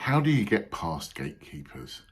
How do you get past gatekeepers?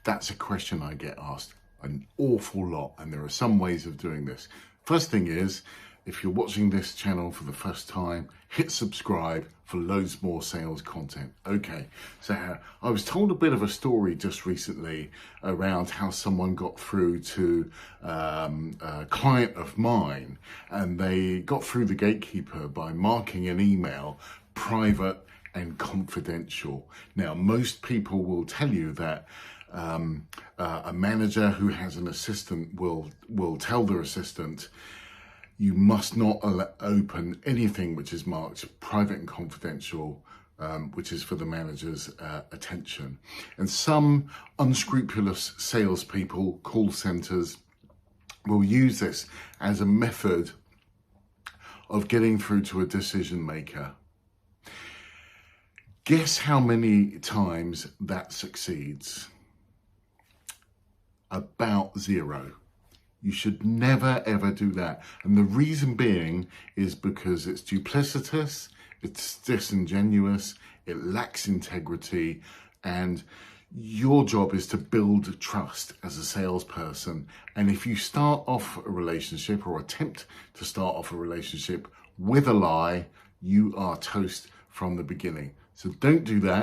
That's a question I get asked an awful lot, and there are some ways of doing this. First thing is, if you're watching this channel for the first time, hit subscribe for loads more sales content. Okay, so I was told a bit of a story just recently around how someone got through to a client of mine, and they got through the gatekeeper by marking an email private and confidential. Now, most people will tell you that a manager who has an assistant will tell their assistant, you must not open anything which is marked private and confidential, which is for the manager's attention. And some unscrupulous salespeople, call centers, will use this as a method of getting through to a decision maker. Guess how many times that succeeds? About 0. You should never ever do that. And the reason being is because it's duplicitous, it's disingenuous, it lacks integrity, and your job is to build trust as a salesperson. And if you start off a relationship or attempt to start off a relationship with a lie, you are toast from the beginning. So don't do that.